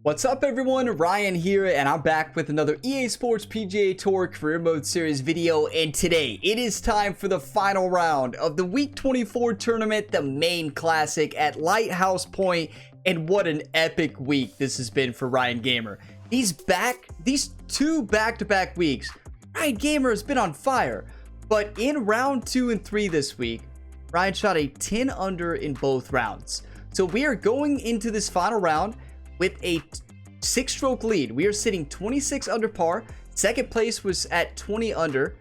What's up everyone, Ryan here, and I'm back with another EA Sports PGA Tour Career Mode Series video, and today it is time for the final round of the Week 24 tournament, the MAINE Classic at Lighthouse Point, and what an epic week this has been for Ryan Gamer. These two back-to-back weeks, Ryan Gamer has been on fire, but in round 2 and 3 this week, Ryan shot a 10 under in both rounds. So we are going into this final round with a 6-stroke lead. We are sitting 26 under par. Second place was at 20 under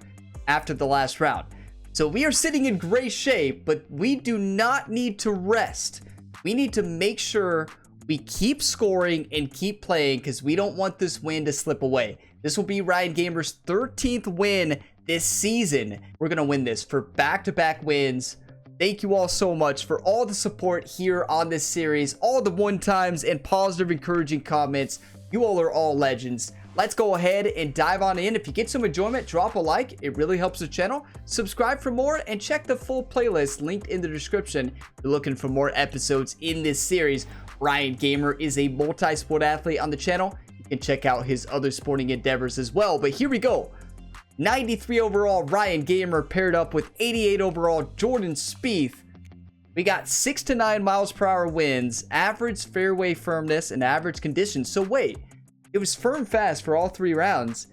after the last round. So we are sitting in great shape, but we do not need to rest. We need to make sure we keep scoring and keep playing because we don't want this win to slip away. This will be Ryan Gamer's 13th win this season. We're going to win this for back-to-back wins. Thank you all so much for all the support here on this series, all the one-times and positive encouraging comments. You all are all legends. Let's go ahead and dive on in. If you get some enjoyment, drop a like. It really helps the channel. Subscribe for more and check the full playlist linked in the description if you're looking for more episodes in this series. Ryan Gamer is a multi-sport athlete on the channel. You can check out his other sporting endeavors as well. But here we go. 93 overall Ryan Gamer paired up with 88 overall Jordan Spieth. We got 6 to 9 miles per hour winds, average fairway firmness, and average conditions. So wait, it was firm fast for all 3 rounds,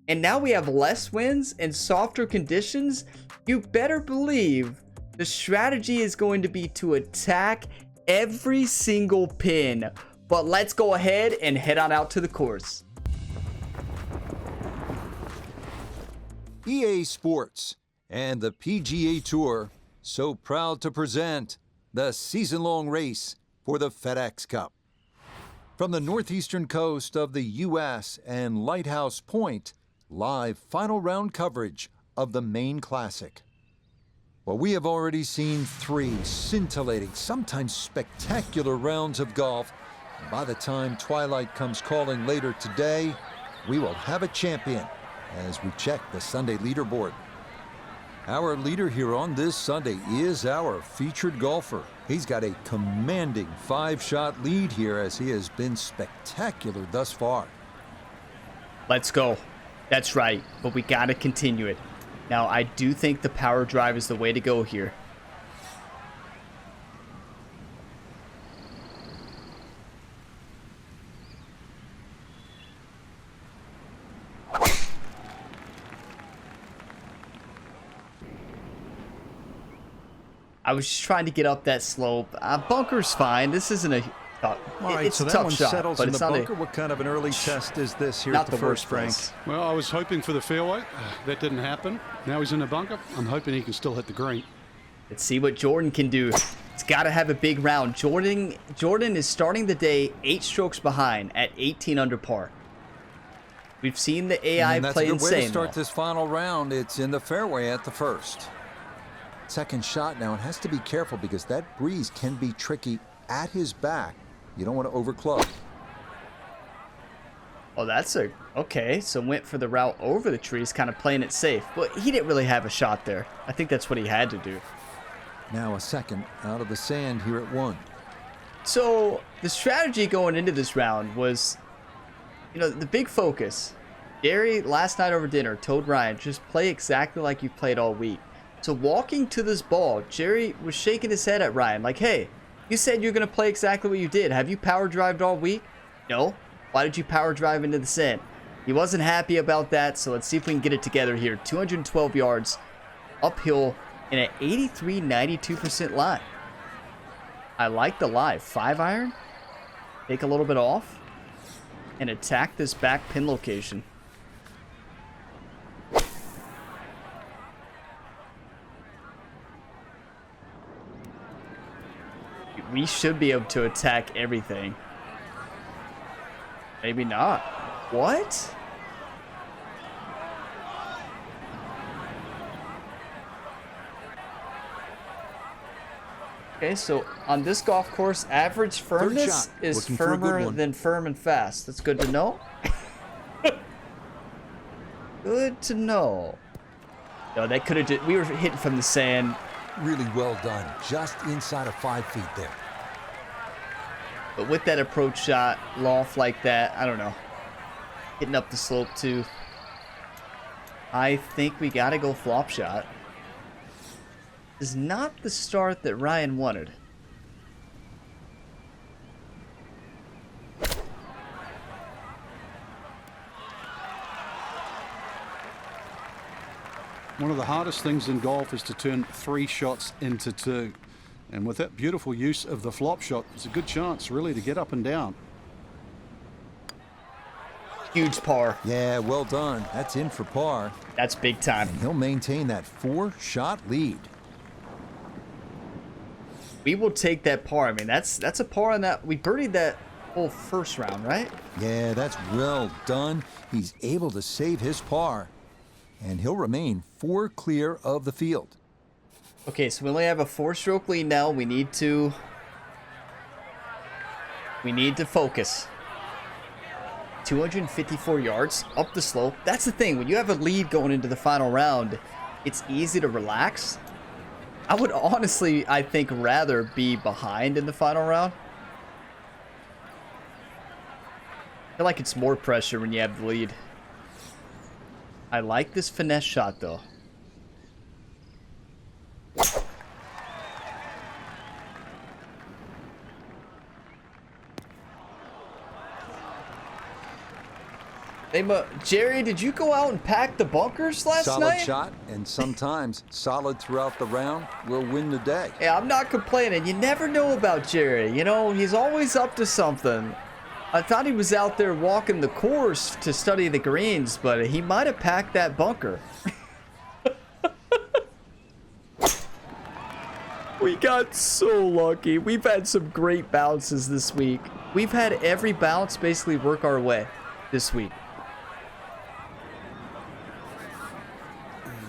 and now we have less winds and softer conditions. You better believe the strategy is going to be to attack every single pin. But let's go ahead and head on out to the course. EA Sports and the PGA Tour so proud to present the season-long race for the FedEx Cup. From the northeastern coast of the U.S. and Lighthouse Point, live final round coverage of the MAINE Classic. Well, we have already seen 3 scintillating, sometimes spectacular rounds of golf. And by the time twilight comes calling later today, we will have a champion as we check the Sunday leaderboard. Our leader here on this Sunday is our featured golfer. He's got a commanding 5-shot lead here as he has been spectacular thus far. Let's go. That's right, but we got to continue it. Now, I do think the power drive is the way to go here. I was just trying to get up that slope. Bunker's fine. This isn't a all right, it's so a that tough one shot, settles but in it's the not bunker. What kind of an early test is this here not at the first, Frank? place. Well, I was hoping for the fairway. That didn't happen. Now he's in the bunker. I'm hoping he can still hit the green. Let's see what Jordan can do. He's got to have a big round. Jordan is starting the day 8 strokes behind at 18 under par. We've seen the AI play insane. That's a good way to start this final round. It's in the fairway at the first. Second shot now, it has to be careful because that breeze can be tricky at his back. You don't want to overclub. Oh, that's okay. So went for the route over the trees, kind of playing it safe. But he didn't really have a shot there. I think that's what he had to do. Now a second out of the sand here at 1. So the strategy going into this round was, the big focus. Gary, last night over dinner, told Ryan, just play exactly like you've played all week. So walking to this ball, Jerry was shaking his head at Ryan like, hey, you said you're going to play exactly what you did. Have you power drived all week? No. Why did you power drive into the sand? He wasn't happy about that, so let's see if we can get it together here. 212 yards uphill in an 83-92% lie. I like the lie. 5-iron. Take a little bit off and attack this back pin location. We should be able to attack everything. Maybe not. What? Okay, so on this golf course, average firmness is firmer than firm and fast. That's good to know. Good to know. No, that could have just, we were hitting from the sand. Really well done. Just inside of 5 feet there. But with that approach shot, loft like that, I don't know. Hitting up the slope too. I think we gotta go flop shot. Is not the start that Ryan wanted. One of the hardest things in golf is to turn 3 shots into 2. And with that beautiful use of the flop shot, it's a good chance really to get up and down. Huge par. Yeah, well done. That's in for par. That's big time. And he'll maintain that 4-shot lead. We will take that par. I mean, that's a par on that. We birdied that whole first round, right? Yeah, that's well done. He's able to save his par. And he'll remain 4 clear of the field. Okay, so we only have a 4-stroke lead now. We need to focus. 254 yards up the slope. That's the thing. When you have a lead going into the final round, it's easy to relax. I would honestly, I think, rather be behind in the final round. I feel like it's more pressure when you have the lead. I like this finesse shot, though. Jerry, did you go out and pack the bunkers last Solid night? shot, and sometimes solid throughout the round will win the day. Yeah, I'm not complaining. You never know about Jerry. You know, he's always up to something. I thought he was out there walking the course to study the greens, but he might have packed that bunker. We got so lucky. We've had some great bounces this week. We've had every bounce basically work our way this week.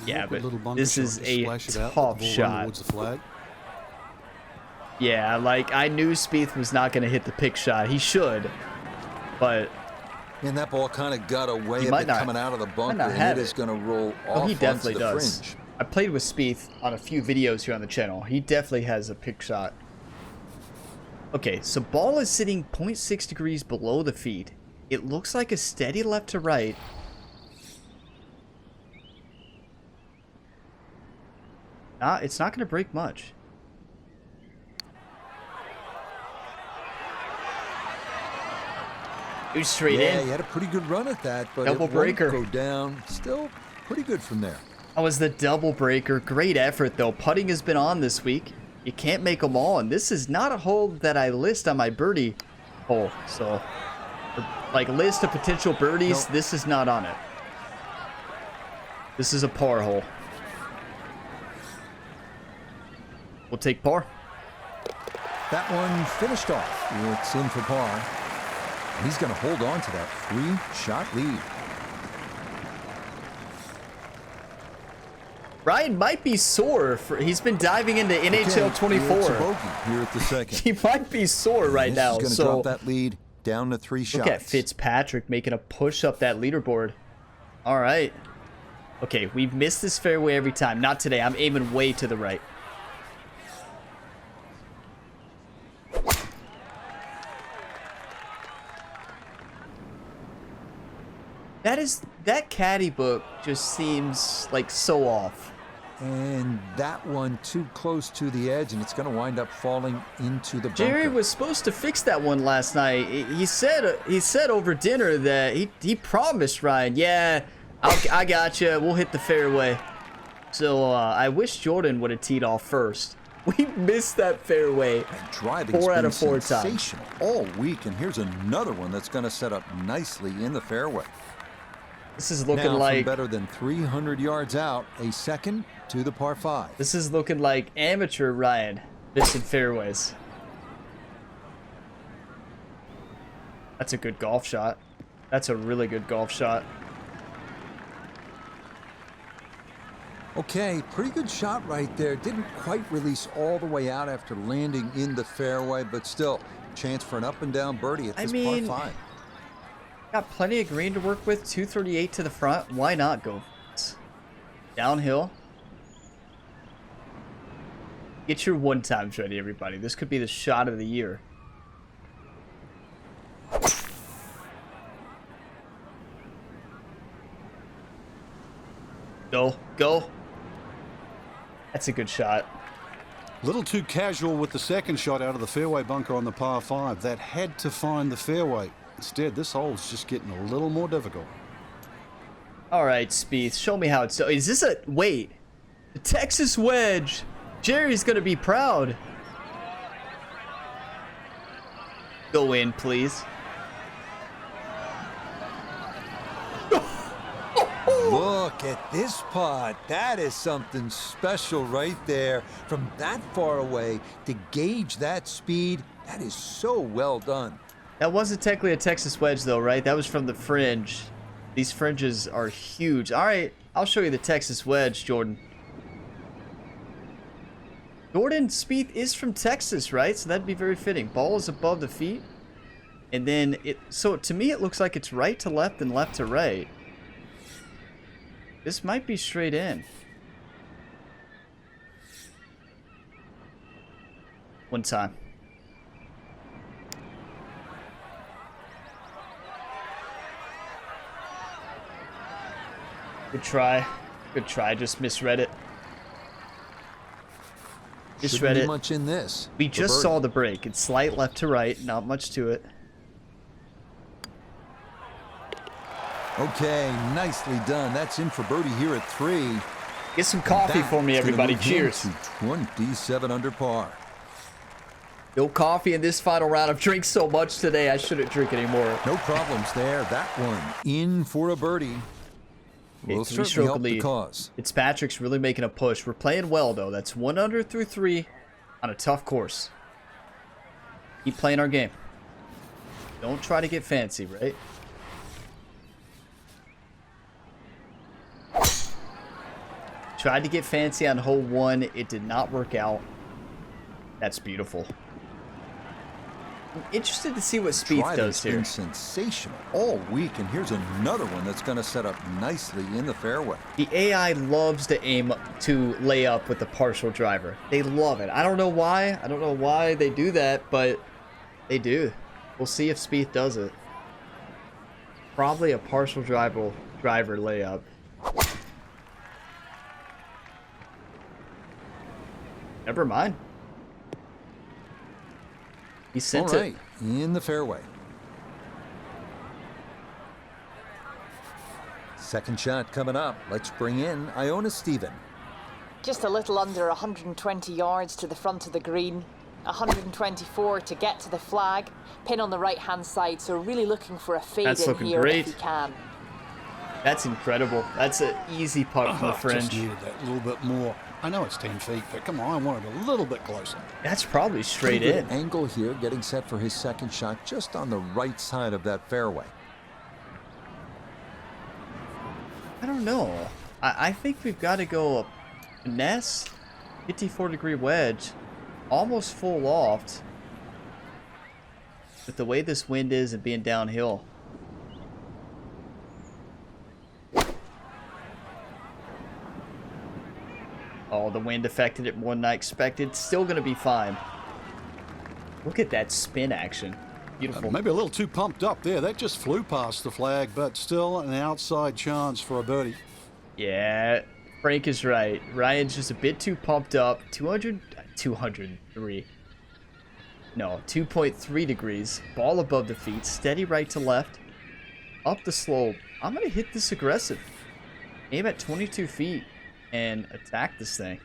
Yeah, but this is a tough shot. Yeah, like, I knew Spieth was not going to hit the pick shot. He should, but... And that ball kind of got away a bit coming out of the bunker, and it is going to roll off he definitely onto the does. fringe. I played with Spieth on a few videos here on the channel. He definitely has a pick shot. Okay, so ball is sitting 0.6 degrees below the feet. It looks like a steady left to right. It's not going to break much. It was straight in. Yeah, he had a pretty good run at that, but Double breaker. Won't go down. Still pretty good from there. That was the double breaker. Great effort, though. Putting has been on this week. You can't make them all, and this is not a hole that I list on my birdie hole. So, like, list of potential birdies, this is not on it. This is a par hole. We'll take par. That one finished off. It's in for par. And he's going to hold on to that 3-shot lead. Ryan might be sore. He's been diving into NHL 24. It's a bogey here at the second. He might be sore right now. He's going to drop that lead down to 3 shots. Look at Fitzpatrick making a push up that leaderboard. All right. Okay, we've missed this fairway every time. Not today. I'm aiming way to the right. That caddy book just seems like so off. And that one too close to the edge, and it's going to wind up falling into the bunker. Jerry was supposed to fix that one last night. He said over dinner that he promised Ryan, yeah, I got you. We'll hit the fairway. So I wish Jordan would have teed off first. We missed that fairway 4 out of 4 times all week, and here's another one that's going to set up nicely in the fairway. This is looking now, like from better than 300 yards out, a second to the par 5. This is looking like amateur Ryan missing fairways. That's a good golf shot. That's a really good golf shot. Okay, pretty good shot right there. Didn't quite release all the way out after landing in the fairway, but still, chance for an up and down birdie at this par 5. Got plenty of green to work with. 238 to the front. Why not go downhill? Get your 1-times ready, everybody. This could be the shot of the year. Go, go. That's a good shot. Little too casual with the second shot out of the fairway bunker on the par 5. That had to find the fairway. Instead, this hole's just getting a little more difficult. All right, Spieth, show me how it's... Is this a... Wait. The Texas wedge. Jerry's going to be proud. Go in, please. Look at this putt. That is something special right there. From that far away to gauge that speed, that is so well done. That wasn't technically a Texas wedge, though, right? That was from the fringe. These fringes are huge. All right, I'll show you the Texas wedge, Jordan. Jordan Spieth is from Texas, right? So that'd be very fitting. Ball is above the feet. And then it... So to me, it looks like it's right to left and left to right. This might be straight in. One time. Good try. Good try. Just misread it. Shouldn't be much in this. We just saw the break. It's slight left to right. Not much to it. Okay, nicely done. That's in for birdie here at 3. Get some coffee for me, everybody. Cheers. To 27 under par. No coffee in this final round. I've drank so much today, I shouldn't drink anymore. No problems there. That one in for a birdie. Will certainly help the cause. Fitzpatrick's really making a push. We're playing well, though. That's 1 under through 3 on a tough course. Keep playing our game. Don't try to get fancy, right? Tried to get fancy on hole 1. It did not work out. That's beautiful. I'm interested to see what Spieth does here. Been sensational all week, and here's another one that's going to set up nicely in the fairway. The AI loves to aim to lay up with the partial driver. They love it. I don't know why. I don't know why they do that, but they do. We'll see if Spieth does it. Probably a partial driver layup. Never mind. He sent it. All right, in the fairway. Second shot coming up. Let's bring in Iona Stephen. Just a little under 120 yards to the front of the green. 124 to get to the flag. Pin on the right-hand side, so really looking for a fade in here if he can. That's incredible. That's an easy putt from the fringe. Just needed that little bit more. I know it's 10 feet, but come on, I want it a little bit closer. That's probably straight Pretty in. good angle here, getting set for his second shot just on the right side of that fairway. I don't know. I think we've got to go a finesse, 54-degree wedge, almost full loft. With the way this wind is and being downhill. Oh, the wind affected it more than I expected. Still going to be fine. Look at that spin action. Beautiful. Maybe a little too pumped up there. That just flew past the flag, but still an outside chance for a birdie. Yeah, Frank is right. Ryan's just a bit too pumped up. 203. No, 2.3 degrees. Ball above the feet. Steady right to left. Up the slope. I'm going to hit this aggressive. Aim at 22 feet. And attack this thing.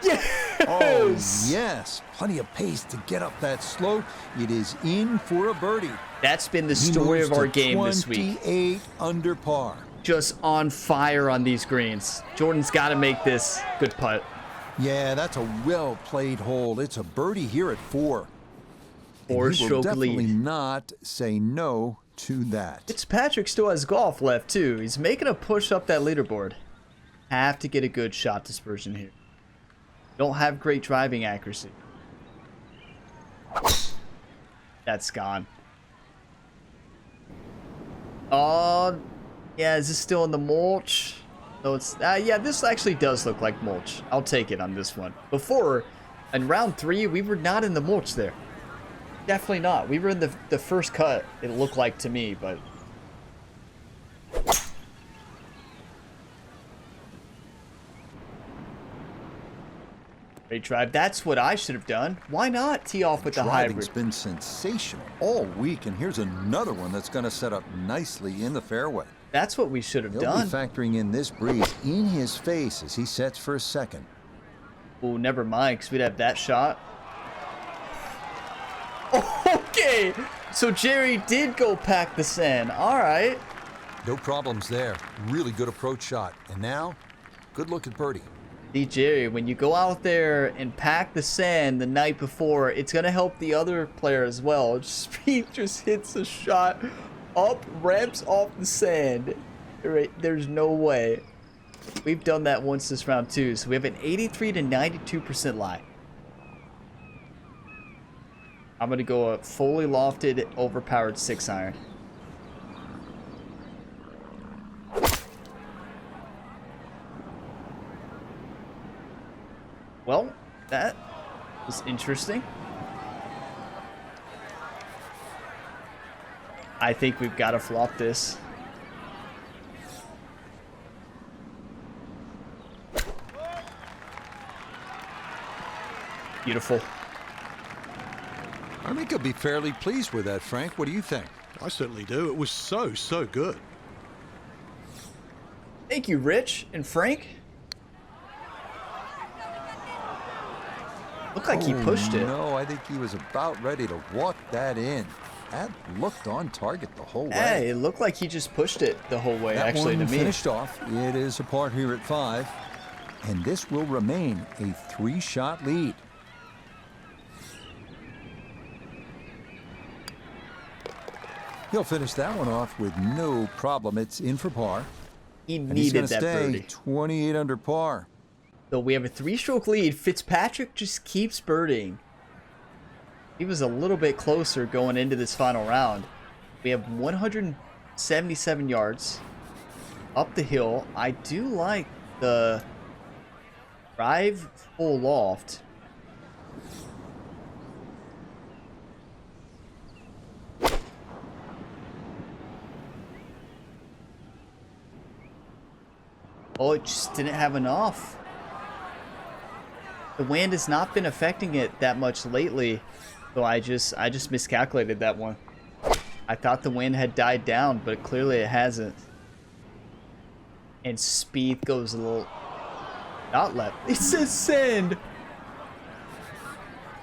Yes! Oh, yes. Plenty of pace to get up that slope. It is in for a birdie. That's been the story of our game this week. 28 under par. Just on fire on these greens. Jordan's got to make this good putt. Yeah, that's a well-played hole. It's a birdie here at 4. Four-stroke lead. Definitely not say no to that. Fitzpatrick still has golf left too. He's making a push up that leaderboard. Have to get a good shot dispersion here. Don't have great driving accuracy. That's gone. Oh, yeah, is this still in the mulch? No, it's yeah, this actually does look like mulch. I'll take it on this one. Before, in round 3, we were not in the mulch there. Definitely not. We were in the first cut, it looked like to me, but Great drive. That's what I should have done. Why not tee off with the Driving's hybrid? been sensational all week, and here's another one that's going to set up nicely in the fairway. That's what we should have He'll done. be factoring in this breeze in his face as he sets for a second. Oh, never mind, because we'd have that shot. Okay, so Jerry did go pack the sand. All right. No problems there. Really good approach shot. And now, good look at birdie. See, Jerry, when you go out there and pack the sand the night before, it's going to help the other player as well. Spieth just hits a shot up, ramps off the sand. There's no way. We've done that once this round too, so we have an 83 to 92% lie. I'm going to go a fully lofted, overpowered 6-iron. Well, that was interesting. I think we've got to flop this. Beautiful. I think he'll be fairly pleased with that, Frank. What do you think? I certainly do. It was so good. Thank you, Rich and Frank. Looked like he pushed it. No, I think he was about ready to walk that in. That looked on target the whole way. Hey, it looked like he just pushed it the whole way, That actually, one to me. finished off. It is a par here at 5. And this will remain a 3-shot lead. He'll finish that one off with no problem. It's in for par. He And he's needed going to that stay birdie. 28 under par. So we have a 3-stroke lead. Fitzpatrick just keeps birdieing. He was a little bit closer going into this final round. We have 177 yards up the hill. I do like the drive full loft. Oh, it just didn't have enough. The wind has not been affecting it that much lately, so I just miscalculated that one. I thought the wind had died down, but clearly it hasn't. And Spieth goes a little, not left. It says send.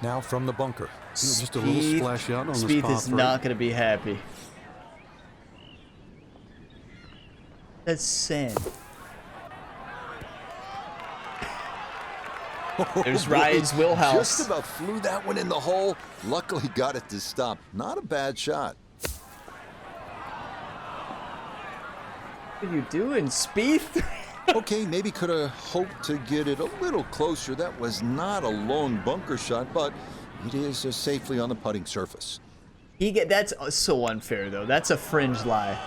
Now from the bunker. Just a little splash out on this Spieth par is 3. not going to be happy. That's send. There's Ryan's wheelhouse. Just about flew that one in the hole. Luckily got it to stop. Not a bad shot. What are you doing, Spieth? Okay, maybe could have hoped to get it a little closer. That was not a long bunker shot, but it is safely on the putting surface. That's so unfair, though. That's a fringe lie.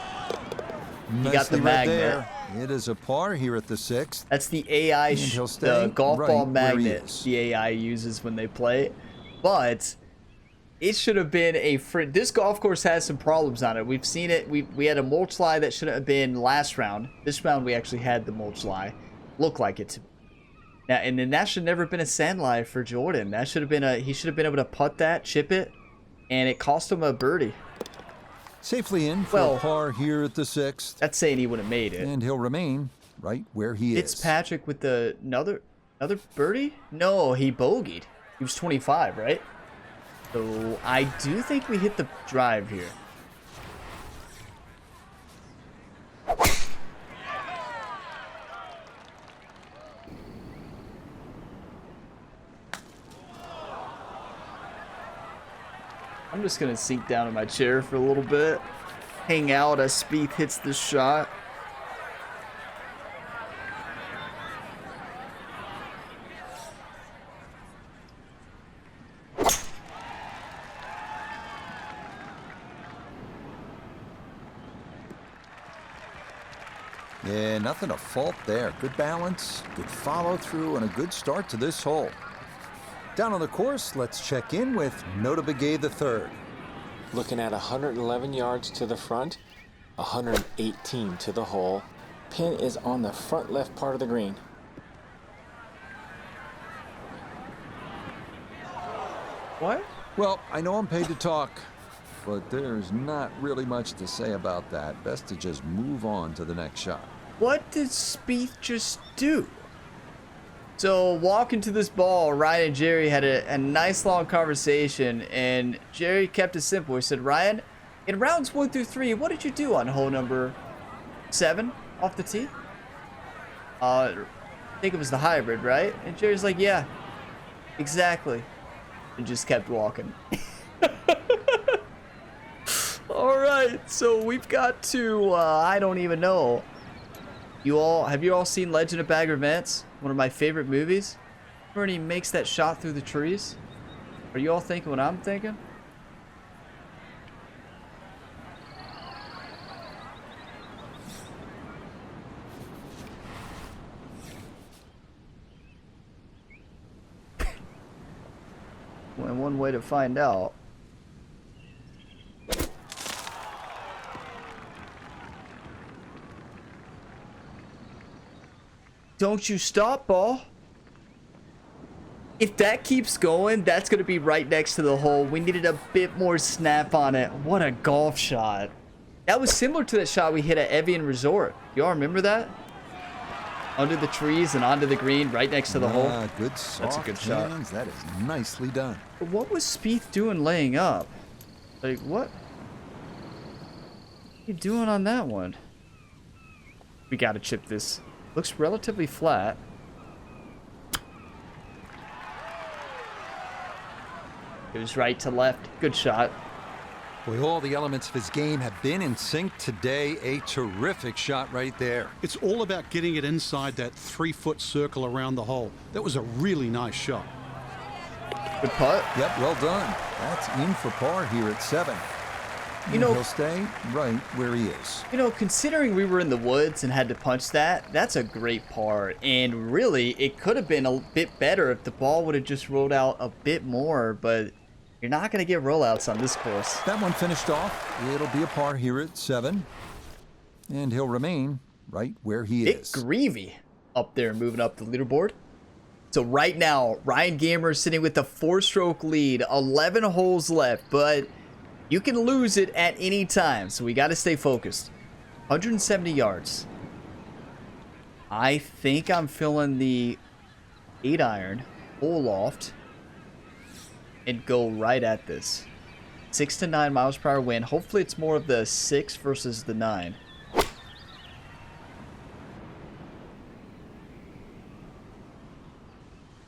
You got the Nicely read magnet. there. It is a par here at the 6th. That's the AI, And he'll the stay golf right ball where he magnet is. the AI uses when they play. But it should have been a this golf course has some problems on it. We've seen it. We had a mulch lie that should have been last round. This round we actually had the mulch lie. Looked like it. Now, and then that should never have been a sand lie for Jordan. That should have been he should have been able to putt that, chip it, and it cost him a birdie. Safely in for a par here at the 6th. That's saying he would have made it. And he'll remain right where he is. Fitzpatrick with the another birdie? No, he bogeyed. He was 25, right? So I do think we hit the drive here. I'm just gonna sink down in my chair for a little bit, hang out as Spieth hits this shot. Yeah, nothing to fault there. Good balance, good follow through, and a good start to this hole. Down on the course, let's check in with Nota Begay III. Looking at 111 yards to the front, 118 to the hole. Pin is on the front left part of the green. What? Well, I know I'm paid to talk, but there's not really much to say about that. Best to just move on to the next shot. What did Spieth just do? So walking to this ball, Ryan and Jerry had a nice long conversation, and Jerry kept it simple. He said, Ryan, in rounds 1 through 3, what did you do on hole number 7 off the tee? I think it was the hybrid, right? And Jerry's like, yeah, exactly. And just kept walking. All right, so we've got to, I don't even know. Have you all seen Legend of Bagger Vance? One of my favorite movies. Where he makes that shot through the trees. Are you all thinking what I'm thinking? Well, one way to find out. Don't you stop, ball. If that keeps going, that's going to be right next to the hole. We needed a bit more snap on it. What a golf shot. That was similar to that shot we hit at Evian Resort. Y'all remember that? Under the trees and onto the green, right next to the hole. Good soft That's a good shot. hands. That is nicely done. But what was Spieth doing laying up? Like, what? What are you doing on that one? We got to chip this. Looks relatively flat. It was right to left. Good shot. Boy, all the elements of his game have been in sync today. A terrific shot right there. It's all about getting it inside that 3-foot circle around the hole. That was a really nice shot. Good putt. Yep, well done. That's in for par here at 7. You know, he'll stay right where he is. You know, considering we were in the woods and had to punch that, that's a great par. And really, it could have been a bit better if the ball would have just rolled out a bit more, but you're not going to get rollouts on this course. That one finished off. It'll be a par here at 7. And he'll remain right where he is. Big Greavy up there moving up the leaderboard. So right now, Ryan Gamer is sitting with a 4-stroke lead, 11 holes left, but you can lose it at any time, so we got to stay focused. 170 yards. I think I'm feeling the 8-iron full loft and go right at this. 6 to 9 miles per hour wind. Hopefully it's more of the 6 versus the 9.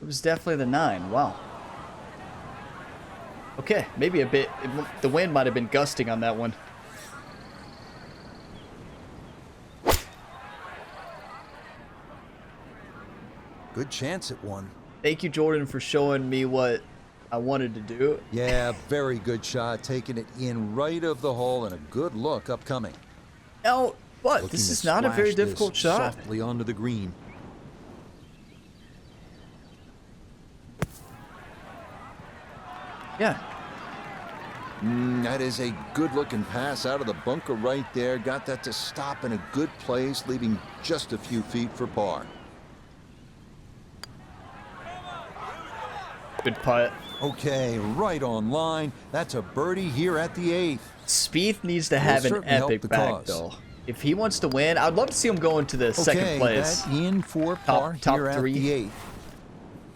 It was definitely the 9. Wow. Okay, maybe a bit. The wind might have been gusting on that one. Good chance at one. Thank you, Jordan, for showing me what I wanted to do. Yeah, very good shot. Taking it in right of the hole and a good look upcoming. Now, but Looking this to is not a very splash this difficult shot. Softly onto the green. Yeah. That is a good-looking pass out of the bunker right there. Got that to stop in a good place, leaving just a few feet for par. Good putt. Okay, right on line. That's a birdie here at the 8th. Spieth needs to have an certainly help epic the back, cause. though. If he wants to win, I'd love to see him go into the second place. That in for par Top here at 3. the 8th.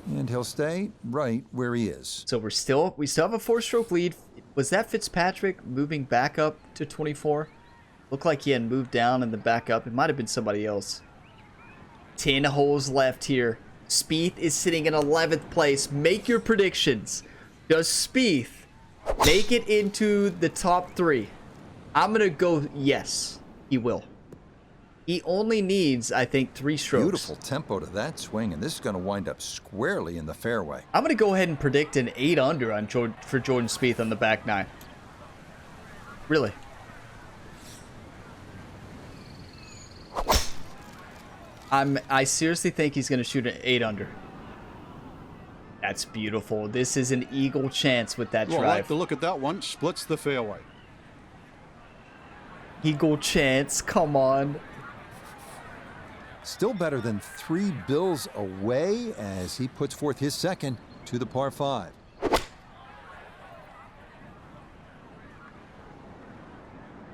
And he'll stay right where he is. So we still have a 4-stroke lead. Was that Fitzpatrick moving back up to 24? Looked like he had moved down and then back up. It might have been somebody else. 10 holes left here. Spieth is sitting in 11th place. Make your predictions. Does Spieth make it into the top 3? I'm going to go yes, he will. He only needs, I think, 3 strokes. Beautiful tempo to that swing, and this is going to wind up squarely in the fairway. I'm going to go ahead and predict an 8 under on for Jordan Spieth on the back 9. Really. I seriously think he's going to shoot an 8 under. That's beautiful. This is an eagle chance with that Well, I drive. like to look at that one. Splits the fairway. Eagle chance. Come on. Still better than 3 bills away as he puts forth his second to the par 5.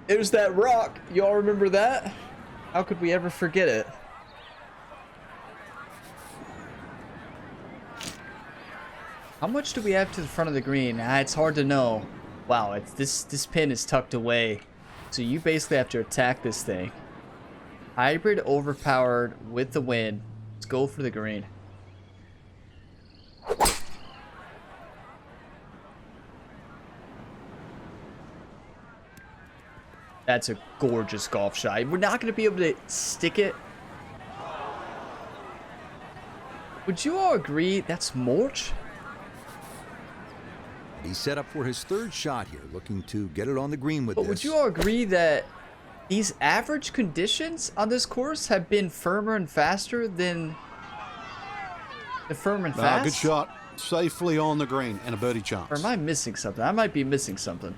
There's that rock. Y'all remember that? How could we ever forget it? How much do we have to the front of the green? It's hard to know. Wow, it's this pin is tucked away. So you basically have to attack this thing. Hybrid overpowered with the wind. Let's go for the green. That's a gorgeous golf shot. We're not going to be able to stick it. Would you all agree that's mulch? He's set up for his third shot here, looking to get it on the green with But this. would you all agree that these average conditions on this course have been firmer and faster than the firm and fast? Good shot. Safely on the green and a birdie chance. Or am I missing something? I might be missing something.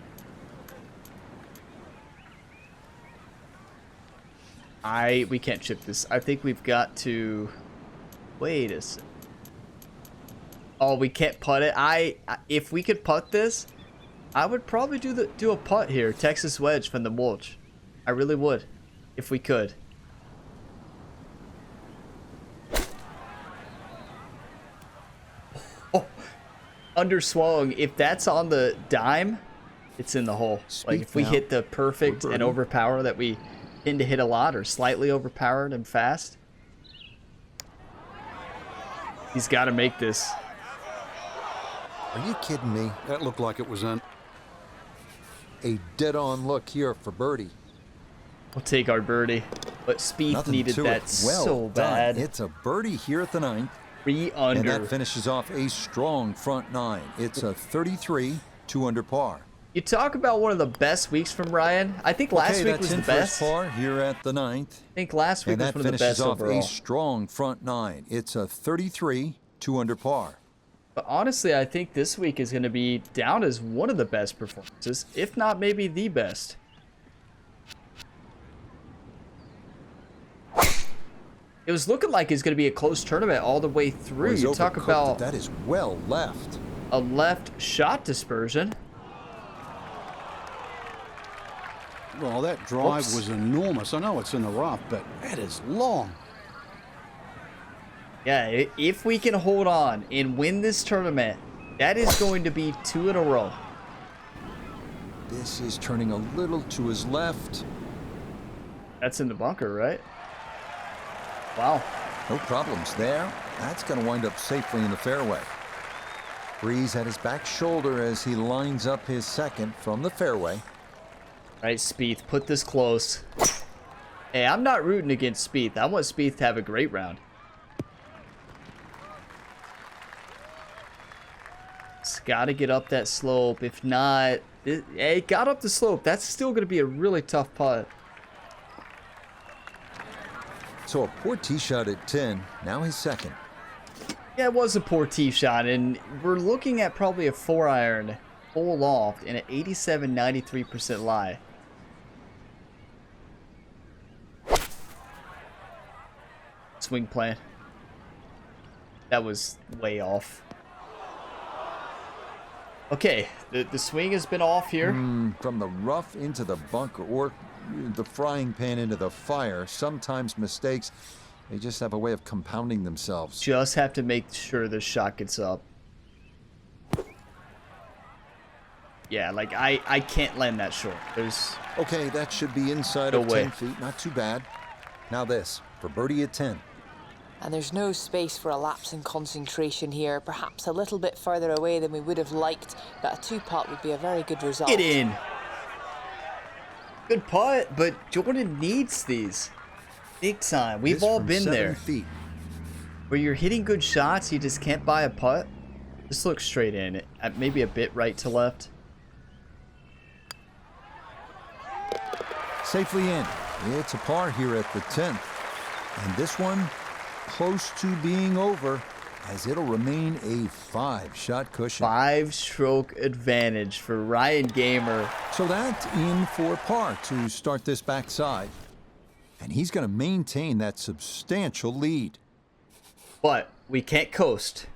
We can't chip this. I think we've got to... Wait a second. Oh, we can't putt it. If we could putt this, I would probably do a putt here. Texas wedge from the mulch. I really would, if we could. Oh, underswung. If that's on the dime, it's in the hole. Like if we hit the perfect and overpower that we tend to hit a lot, or slightly overpowered and fast, he's got to make this. Are you kidding me? That looked like it was in. A dead-on look here for birdie. We'll take our birdie. But Spieth Nothing needed to that it. Well so done. bad. It's a birdie here at the 9th. 3 under. And that finishes off a strong front 9. It's a 33, 2 under par. You talk about one of the best weeks from Ryan. I think last week was the best. Par here at the 9th. I think last week was one of the best overall. And that finishes off a strong front 9. It's a 33, 2 under par. But honestly, I think this week is going to be down as one of the best performances, if not maybe the best. It was looking like it's going to be a close tournament all the way through. You talk about that is well left. A left shot dispersion. Well, that drive was enormous. I know it's in the rough, but that is long. Yeah, if we can hold on and win this tournament, that is going to be 2 in a row. This is turning a little to his left. That's in the bunker, right? Wow. No problems there. That's going to wind up safely in the fairway. Breeze at his back shoulder as he lines up his second from the fairway. All right, Spieth, put this close. Hey, I'm not rooting against Spieth. I want Spieth to have a great round. It's got to get up that slope. If not, it got up the slope. That's still going to be a really tough putt. So a poor tee shot at 10. Now his second. Yeah, it was a poor tee shot, and we're looking at probably a 4-iron full loft and an 87-93% lie. Swing plan. That was way off. Okay, the swing has been off here. From the rough into the bunker, or the frying pan into the fire. Sometimes mistakes, they just have a way of compounding themselves. Just have to make sure the shot gets up. Yeah, like I can't land that short. There's okay, that should be inside no of way. 10 feet. Not too bad. Now this for birdie at 10. And there's no space for a lapse in concentration here. Perhaps a little bit further away than we would have liked, but a 2-putt would be a very good result. Get in. Good putt, but Jordan needs these. Big time. We've all been there. Feet. Where you're hitting good shots, you just can't buy a putt. Just look straight in. Maybe a bit right to left. Safely in. It's a par here at the 10th. And this one close to being over, as it'll remain a 5-shot cushion. 5-stroke advantage for Ryan Gamer. So that's in for par to start this backside. And he's going to maintain that substantial lead. But we can't coast.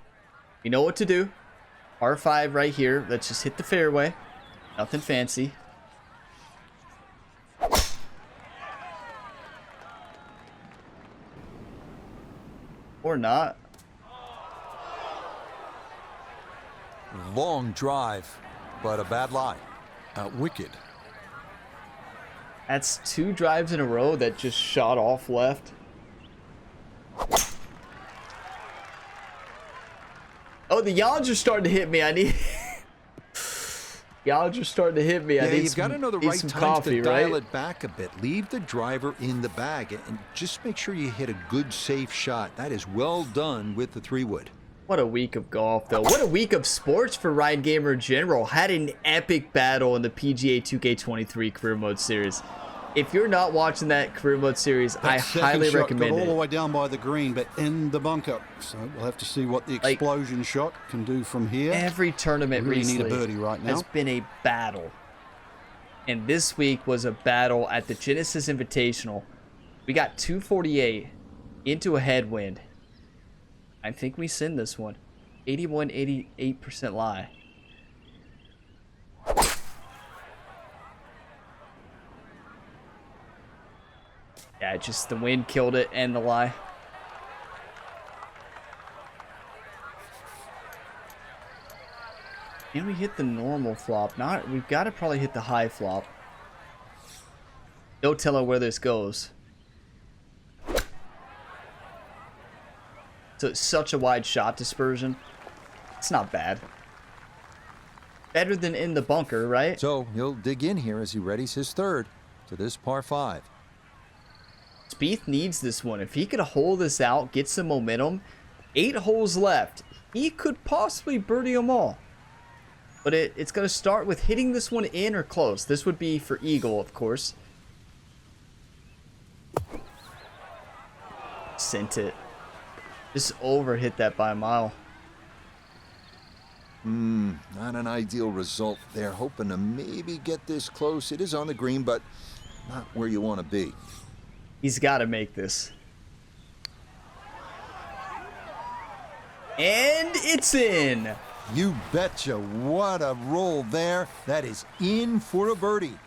You know what to do. R5 right here. Let's just hit the fairway. Nothing fancy. Or not. Long drive, but a bad lie. Wicked. That's 2 drives in a row that just shot off left. Oh, the yawns are starting to hit me. I need... Yawns are starting to hit me. I need you've got to know the right some time coffee, to dial right? it back a bit. Leave the driver in the bag and just make sure you hit a good, safe shot. That is well done with the 3-wood. What a week of golf, though. What a week of sports for Ryan Gamer in general. Had an epic battle in the PGA 2K23 Career Mode Series. If you're not watching that Career Mode Series, I highly recommend got it. all the way down by the green, but in the bunker. So we'll have to see what the explosion shot can do from here. Every tournament We really need a recently birdie right now. has been a battle. And this week was a battle at the Genesis Invitational. We got 248 into a headwind. I think we send this one. 81-88% lie. Yeah, just the wind killed it and the lie. Can we hit the normal flop? Not. We've got to probably hit the high flop. No telling where this goes. So it's such a wide shot dispersion. It's not bad. Better than in the bunker, right? So he'll dig in here as he readies his 3rd to this par 5. Spieth needs this one. If he could hold this out, get some momentum, 8 holes left, he could possibly birdie them all. But it's going to start with hitting this one in or close. This would be for eagle, of course. Sent it. Just overhit that by a mile. Not an ideal result there. Hoping to maybe get this close. It is on the green, but not where you want to be. He's got to make this. And it's in. You betcha. What a roll there. That is in for a birdie.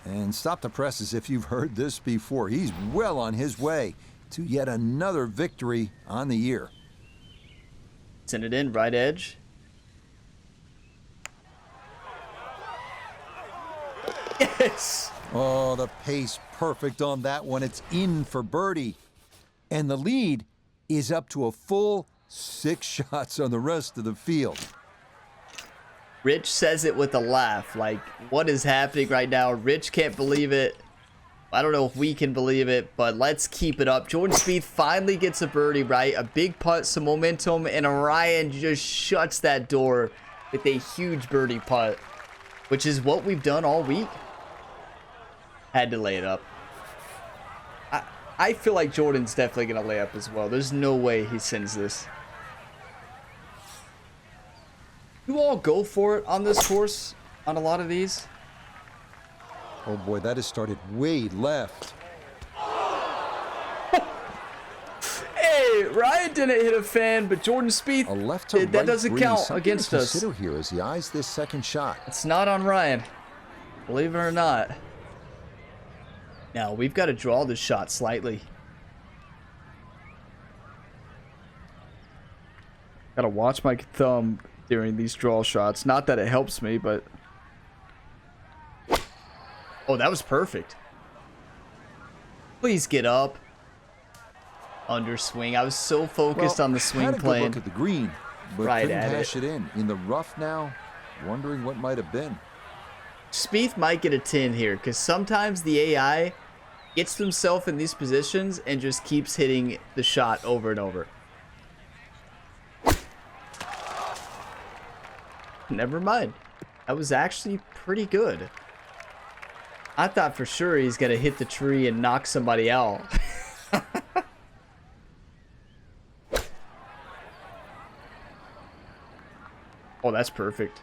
And stop the press as if you've heard this before. He's well on his way to yet another victory on the year. Send it in, right edge. Yes! Oh, the pace perfect on that one. It's in for birdie. And the lead is up to a full 6 shots on the rest of the field. Rich says it with a laugh. Like, what is happening right now? Rich can't believe it. I don't know if we can believe it, but let's keep it up. Jordan Spieth finally gets a birdie, right? A big putt, some momentum, and Orion just shuts that door with a huge birdie putt, which is what we've done all week. Had to lay it up. I feel like Jordan's definitely going to lay up as well. There's no way he sends this. You all go for it on this course, on a lot of these? Oh boy, that has started way left. Hey, Ryan didn't hit a fan, but Jordan Spieth, A left to right that doesn't breeze. count Something against to us. consider here as he eyes this second shot. It's not on Ryan, believe it or not. Now, we've got to draw this shot slightly. Got to watch my thumb during these draw shots. Not that it helps me, but... Oh, that was perfect. Please get up. Underswing. I was so focused on the swing had a good plane. look at the green, but Right couldn't at hash it in the rough now. Wondering what might have been. Spieth might get a 10 here, because sometimes the AI gets themselves in these positions and just keeps hitting the shot over and over. Never mind. That was actually pretty good. I thought for sure he's going to hit the tree and knock somebody out. Oh, that's perfect.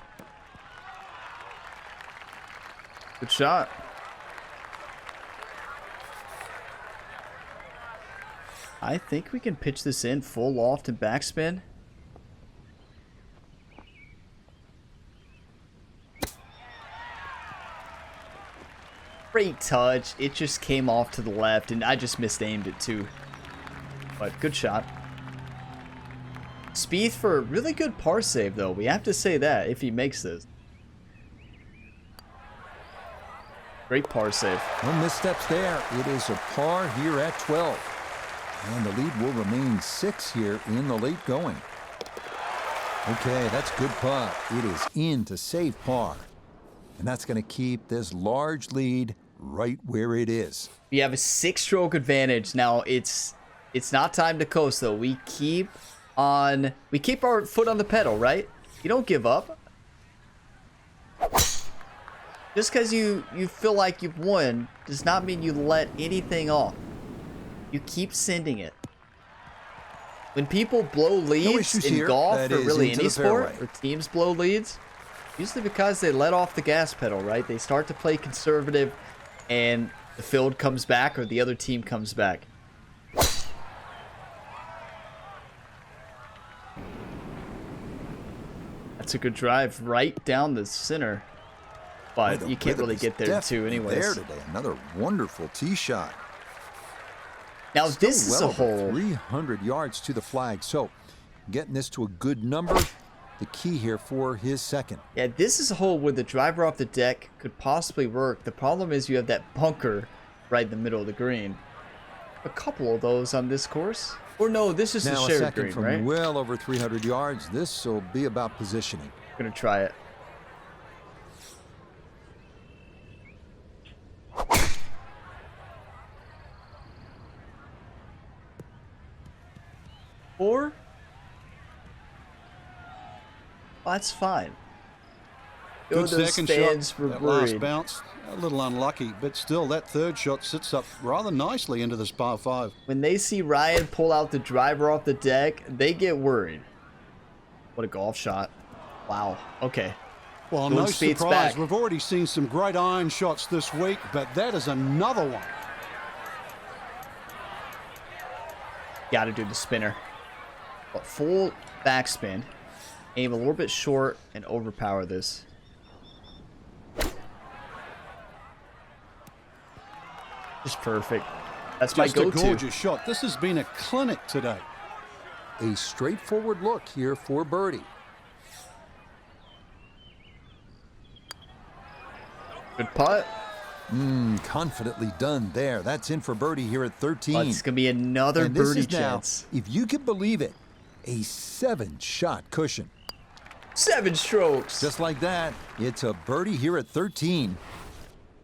Good shot. I think we can pitch this in full loft and backspin. Great touch. It just came off to the left, and I just misaimed it too. But good shot. Spieth for a really good par save, though. We have to say that if he makes this. Great par save. No missteps there. It is a par here at 12. And the lead will remain 6 here in the late going. Okay, that's good putt. It is in to save par. And that's going to keep this large lead right where it is. We have a 6-stroke advantage. Now, it's not time to coast, though. We keep our foot on the pedal, right? You don't give up. Just because you feel like you've won does not mean you let anything off. You keep sending it. When people blow leads in golf or really any sport, or teams blow leads, usually because they let off the gas pedal, right? They start to play conservative and the field comes back or the other team comes back. That's a good drive right down the center. But you can't really get there too anyways. There today, another wonderful tee shot. Now this is a hole 300 yards to the flag, so getting this to a good number, the key here for his second. Yeah, this is a hole where the driver off the deck could possibly work. The problem is you have that bunker right in the middle of the green. A couple of those on this course. Or no, this is a shared green, from right? Well over 300 yards. This will be about positioning. I'm gonna try it. Four? Well, that's fine. Good second shot. Were that worried. last bounce, a little unlucky, but still that third shot sits up rather nicely into this par 5. When they see Ryan pull out the driver off the deck, they get worried. What a golf shot. Wow. Okay. Well, no surprise. We've already seen some great iron shots this week, but that is another one. Got to do the spinner. But full backspin. Aim a little bit short and overpower this. Just perfect. That's my go-to. Just a gorgeous shot. This has been a clinic today. A straightforward look here for birdie. Good putt. Confidently done there. That's in for birdie here at 13. It's going to be another and birdie this is chance. Now, if you can believe it, a 7-shot cushion. 7 strokes. Just like that, it's a birdie here at 13.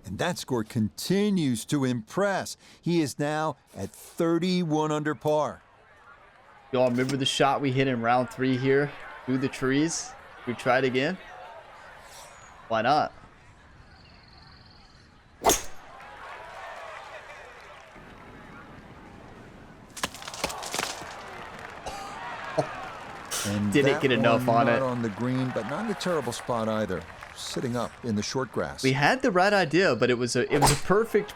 And that score continues to impress. He is now at 31 under par. Y'all remember the shot we hit in round 3 here? Through the trees? We try it again? Why not? And didn't get enough on it. Not on the green, but not in a terrible spot either. Sitting up in the short grass. We had the right idea, but it was a perfect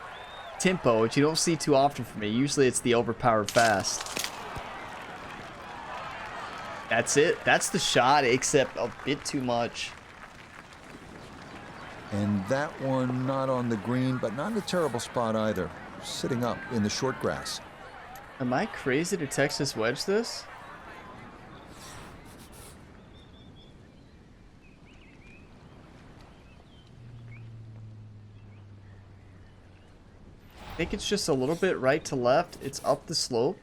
tempo, which you don't see too often from me. Usually it's the overpowered fast. That's it. That's the shot, except a bit too much. And that one not on the green, but not in a terrible spot either. Sitting up in the short grass. Am I crazy to Texas wedge this? I think it's just a little bit right to left. It's up the slope.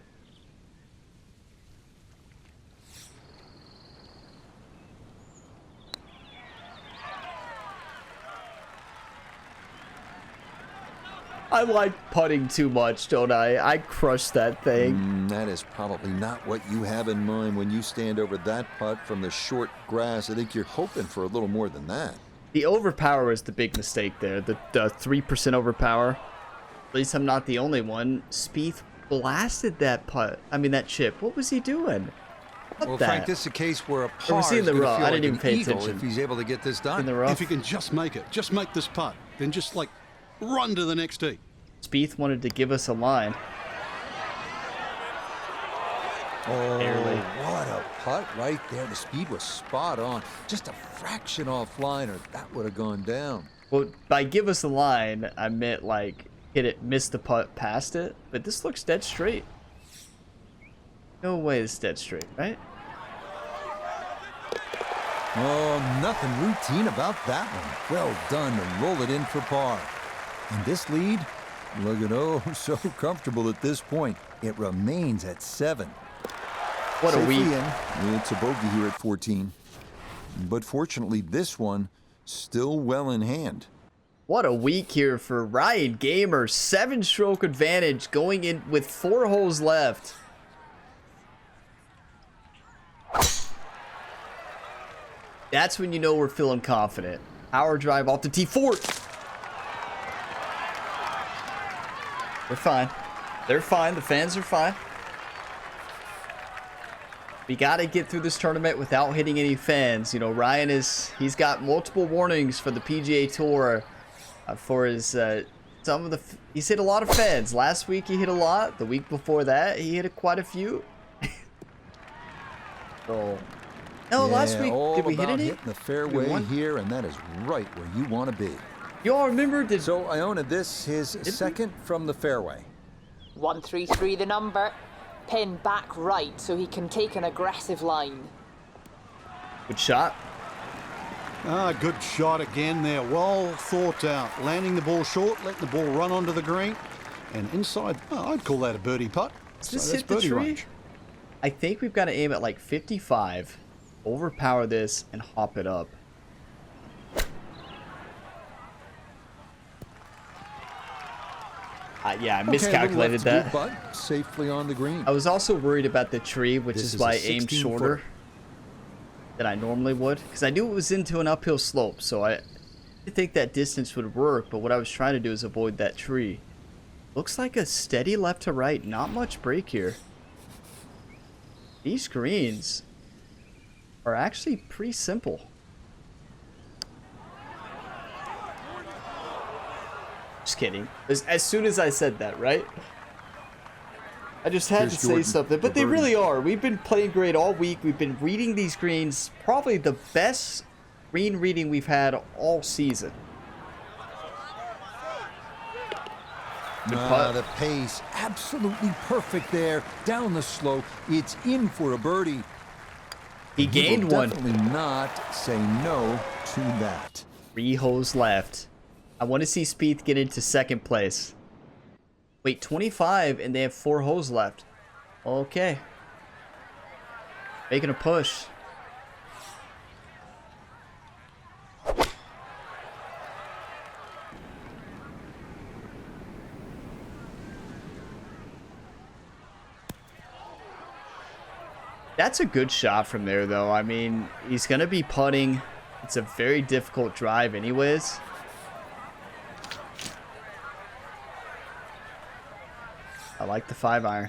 I like putting too much, don't I? I crush that thing. That is probably not what you have in mind when you stand over that putt from the short grass. I think you're hoping for a little more than that. The overpower is the big mistake there. The 3% overpower. At least I'm not the only one. Spieth blasted that putt. I mean, that chip. What was he doing? Well, Frank, this is a case where a par is the rough. I didn't even pay attention. If he's able to get this done. In the rough. If he can just make it, just make this putt, then just like run to the next tee. Spieth wanted to give us a line. Oh, barely. What a putt right there. The speed was spot on. Just a fraction offline, or that would have gone down. Well, by give us a line, I meant like hit it, missed the putt past it. But this looks dead straight. No way it's dead straight, right? Oh, nothing routine about that one. Well done to roll it in for par. And this lead, looking oh so comfortable at this point. It remains at 7. What a Safely week. in. It's a bogey here at 14. But fortunately, this one still well in hand. What a week here for Ryan Gamer. 7-stroke advantage going in with 4 holes left. That's when you know we're feeling confident. Power drive off the T4. They're fine. They're fine. The fans are fine. We got to get through this tournament without hitting any fans. You know, Ryan he's got multiple warnings for the PGA Tour for his he's hit a lot of fans. Last week he hit a lot. The week before that he hit quite a few. So, no, Yeah, last week did we hit about any? hitting the fairway here, and that is right where you want to be. Y'all remember? So Iona, this his second from the fairway. 133 the number. Pin back right so he can take an aggressive line. Good shot. Good shot again there. Well thought out. Landing the ball short, letting the ball run onto the green. And inside, I'd call that a birdie putt. Does this So that's hit the birdie tree? range. I think we've got to aim at like 55, overpower this, and hop it up. Yeah, I miscalculated Okay, a little left that. to do, but safely on the green. I was also worried about the tree, which This is is why a I aimed 16 shorter footer. than I normally would. Because I knew it was into an uphill slope, so I didn't think that distance would work. But what I was trying to do is avoid that tree. Looks like a steady left to right. Not much break here. These greens are actually pretty simple. Just kidding. As soon as I said that, right? I just had Here's to say Jordan, something, but the they birdie. really are. We've been playing great all week. We've been reading these greens. Probably the best green reading we've had all season. putt. The pace, absolutely perfect there. Down the slope, it's in for a birdie. He will gained one. Definitely not say no to that. 3 holes left. I want to see Spieth get into second place. Wait, 25 and they have 4 holes left. Okay. Making a push. That's a good shot from there, though. I mean, he's going to be putting. It's a very difficult drive anyways. I like the 5-iron.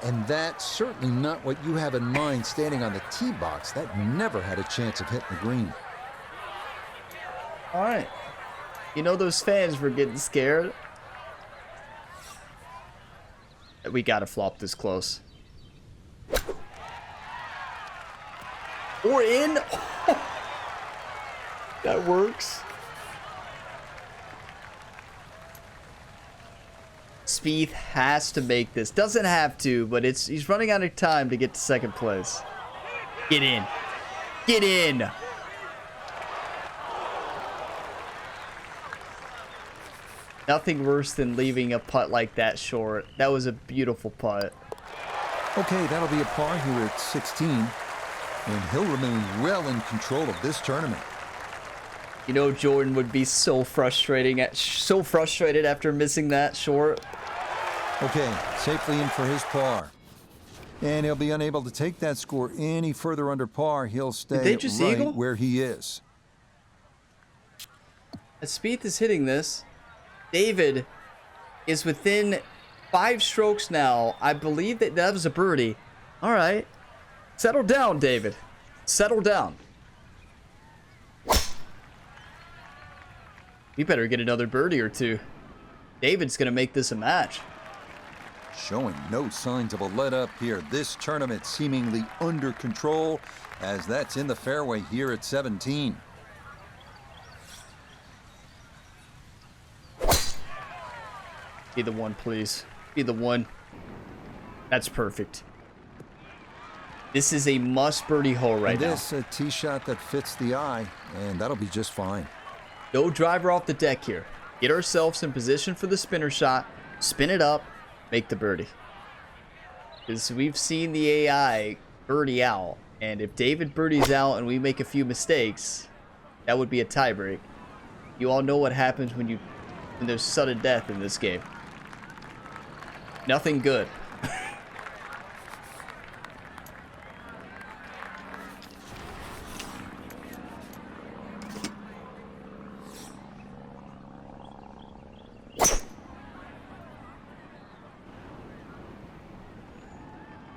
And that's certainly not what you have in mind standing on the tee box. That never had a chance of hitting the green. All right. You know those fans were getting scared. We got to flop this close. Or in. That works. Spieth has to make this. Doesn't have to, but he's running out of time to get to second place. Get in. Get in. Nothing worse than leaving a putt like that short. That was a beautiful putt. Okay, that'll be a par here at 16. And he'll remain well in control of this tournament. You know, Jordan would be so frustrated after missing that short. Okay, safely in for his par. And he'll be unable to take that score any further under par. He'll stay they just right eagle? where he is. As Spieth is hitting this, David is within 5 strokes now. I believe that was a birdie. All right. Settle down, David. Settle down. You better get another birdie or two. David's going to make this a match. Showing no signs of a let-up here. This tournament seemingly under control as that's in the fairway here at 17. Be the one, please. Be the one. That's perfect. This is a must birdie hole right now. This a tee shot that fits the eye, and that'll be just fine. No driver off the deck here. Get ourselves in position for the spinner shot. Spin it up. Make the birdie. Because we've seen the AI birdie out. And if David birdies out and we make a few mistakes, that would be a tiebreak. You all know what happens when there's sudden death in this game. Nothing good.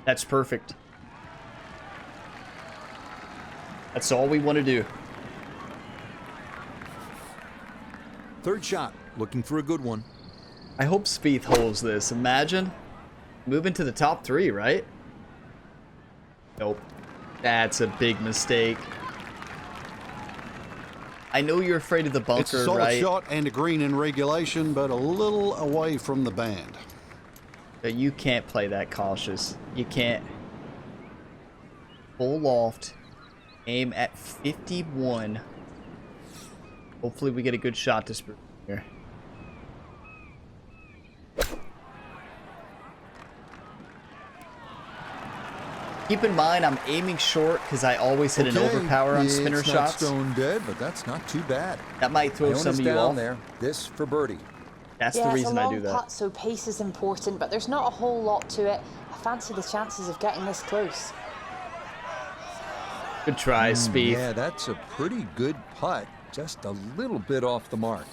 That's perfect. That's all we want to do. Third shot, looking for a good one. I hope Spieth holds this. Imagine moving to the top 3, right? Nope. That's a big mistake. I know you're afraid of the bunker, It's a solid right? shot and a green in regulation, but a little away from the band. But you can't play that cautious. You can't. Full loft. Aim at 51. Hopefully we get a good shot this here. Keep in mind, I'm aiming short because I always hit an overpower on spinner shots. It's not stone dead, but that's not too bad. That might throw some of you off. There. This for birdie. That's the reason I do it's a that. long putt, so pace is important, but there's not a whole lot to it. I fancy the chances of getting this close. Good try, Spieth. Yeah, that's a pretty good putt. Just a little bit off the mark.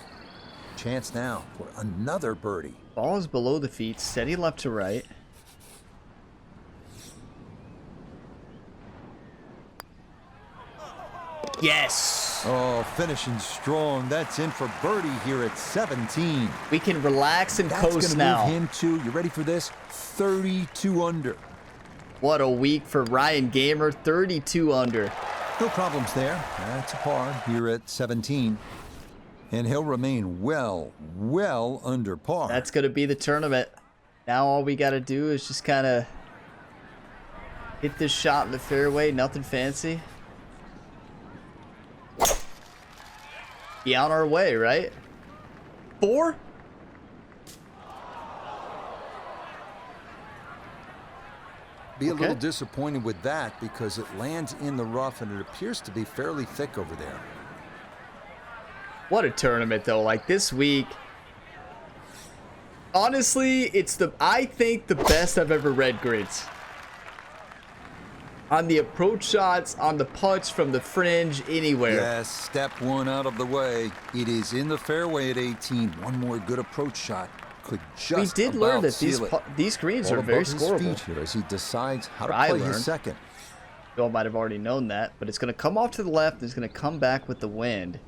Chance now for another birdie. Ball is below the feet, steady left to right. Yes! Oh, finishing strong. That's in for birdie here at 17. We can relax and That's coast gonna now. move him to, you ready for this? 32 under. What a week for Ryan Gamer, 32 under. No problems there. That's a par here at 17. And he'll remain well under par. That's going to be the tournament. Now all we got to do is just kind of hit this shot in the fairway, nothing fancy. Be on our way, right? 4? Be a little disappointed with that because it lands in the rough and it appears to be fairly thick over there. What a tournament, though. Like, this week, honestly, it's I think the best I've ever read grids. On the approach shots, on the putts from the fringe, anywhere. Yes, step one out of the way. It is in the fairway at 18. One more good approach shot could just We did learn that seal it. these greens All are very above his scoreable. feet here as he decides how to I play learned. his second. Y'all might have already known that, but it's going to come off to the left. It's going to come back with the wind.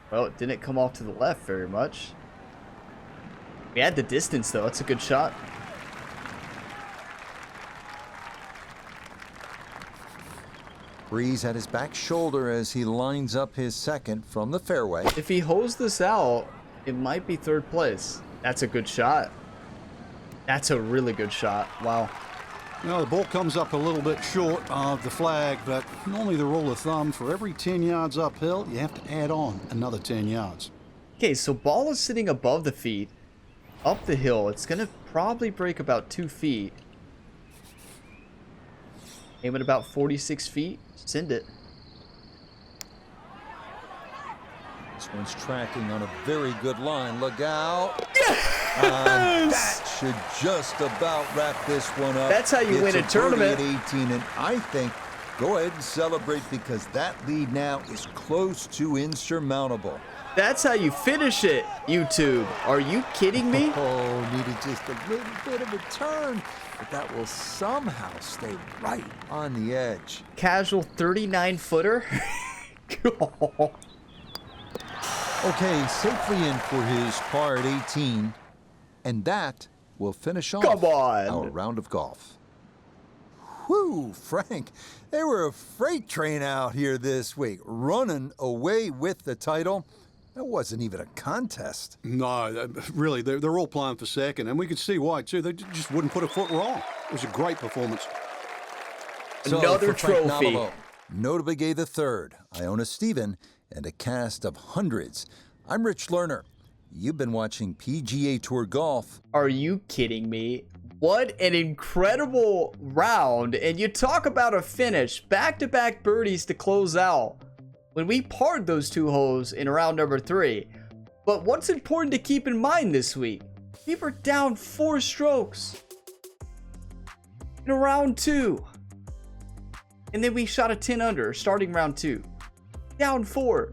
Well, it didn't come off to the left very much. We had the distance, though. It's a good shot. Breeze at his back shoulder as he lines up his second from the fairway. If he holds this out, it might be third place. That's a good shot. That's a really good shot. Wow. You know, the ball comes up a little bit short of the flag, but normally the rule of thumb, for every 10 yards uphill, you have to add on another 10 yards. Okay, so ball is sitting above the feet, up the hill. It's going to probably break about 2 feet. Aim at about 46 feet. Send it. This one's tracking on a very good line. Look out. Yes! That should just about wrap this one up. That's how you win a birdie tournament. At 18, and I think go ahead and celebrate because that lead now is close to insurmountable. That's how you finish it, YouTube. Are you kidding me? Oh, needed just a little bit of a turn, but that will somehow stay right on the edge. Casual 39-footer. Okay, safely in for his par at 18, and that will finish off Come on. our round of golf. Whew, Frank, they were a freight train out here this week, running away with the title. That wasn't even a contest. No, really, they're all playing for second, and we could see why, too. They just wouldn't put a foot wrong. It was a great performance. So Another for Frank trophy. Navalo, Notabege III, Iona Stephen, and a cast of hundreds. I'm Rich Lerner. You've been watching PGA Tour Golf. Are you kidding me? What an incredible round. And you talk about a finish. Back-to-back birdies to close out when we parred those two holes in round number 3. But what's important to keep in mind this week? We were down 4 strokes in round 2. And then we shot a 10 under starting round 2. Down 4.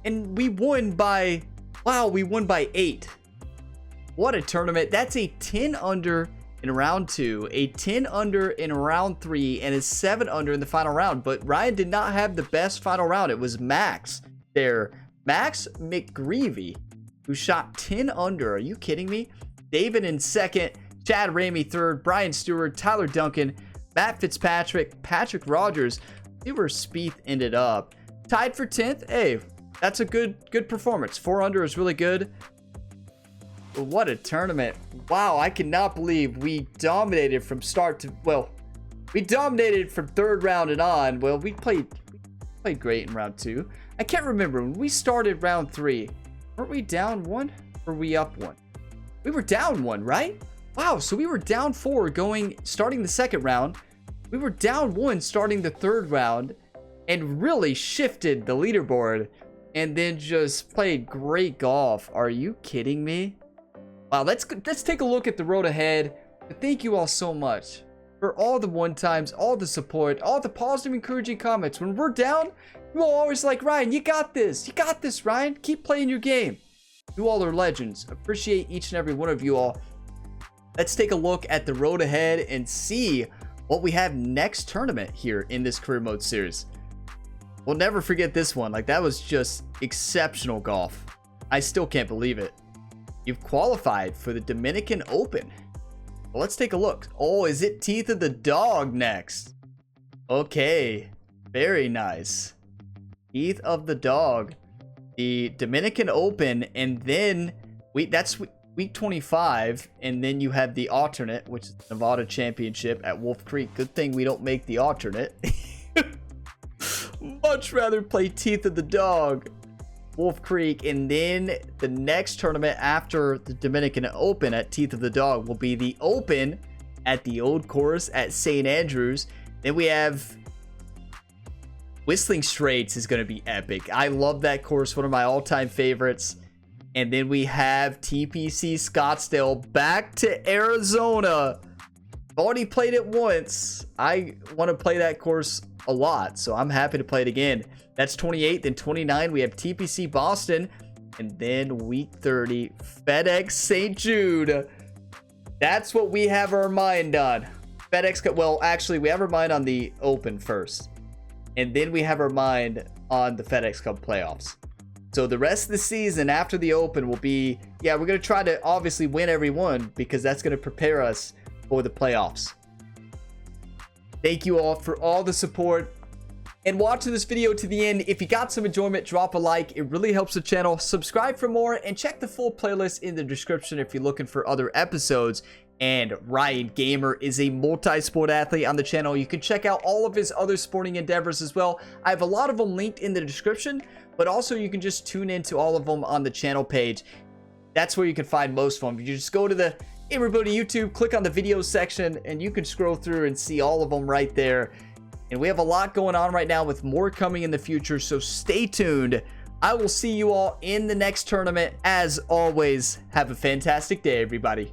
And we won by, wow, we won by 8. What a tournament. That's a 10 under in round 2, a 10 under in round 3, and a 7 under in the final round. But Ryan did not have the best final round. It was Max there. Max McGreevy, who shot 10 under. Are you kidding me? David in second, Chad Ramey third, Brian Stewart, Tyler Duncan, Matt Fitzpatrick, Patrick Rogers. See where Spieth ended up. Tied for 10th. Hey, that's a good performance. 4 under is really good. But what a tournament. Wow, I cannot believe we dominated from start to, well, we dominated from third round and on. Well, we played great in round 2. I can't remember when we started round 3. Weren't we down 1 or were we up 1? We were down 1, right? Wow, so we were down 4 starting the second round. We were down 1 starting the third round and really shifted the leaderboard and then just played great golf. Are you kidding me? Wow, let's take a look at the road ahead. Thank you all so much for all the one-times, all the support, all the positive, encouraging comments. When we're down, you all always like, Ryan, you got this. You got this, Ryan. Keep playing your game. You all are legends. Appreciate each and every one of you all. Let's take a look at the road ahead and see what we have next tournament here in this career mode series. We'll never forget this one. Like, that was just exceptional golf. I still can't believe it. You've qualified for the Dominican Open. Well, let's take a look. Oh, is it Teeth of the Dog next? Okay, very nice. Teeth of the Dog, the Dominican Open, and then that's week 25, and then you have the alternate, which is the Nevada Championship at Wolf Creek. Good thing we don't make the alternate. Much rather play Teeth of the Dog, Wolf Creek, and then the next tournament after the Dominican Open at Teeth of the Dog will be the Open at the Old Course at St. Andrews. Then we have Whistling Straits is going to be epic. I love that course, one of my all-time favorites. And then we have TPC Scottsdale back to Arizona. I've already played it once. I want to play that course a lot, so I'm happy to play it again. That's 28th and 29. We have TPC Boston, and then week 30 FedEx St. Jude. That's what we have our mind on. FedEx Cup. Well, actually, we have our mind on the Open first, and then we have our mind on the FedEx Cup playoffs. So the rest of the season after the Open will be, yeah, we're going to try to obviously win every one because that's going to prepare us for the playoffs. Thank you all for all the support and watching this video to the end. If you got some enjoyment, drop a like. It really helps the channel. Subscribe for more and check the full playlist in the description if you're looking for other episodes. And Ryan Gamer is a multi-sport athlete on the channel. You can check out all of his other sporting endeavors as well. I have a lot of them linked in the description, but also you can just tune into all of them on the channel page. That's where you can find most of them. You just go to the Everybody YouTube, click on the video section, and you can scroll through and see all of them right there. And we have a lot going on right now with more coming in the future, so stay tuned. I will see you all in the next tournament. As always, have a fantastic day, everybody.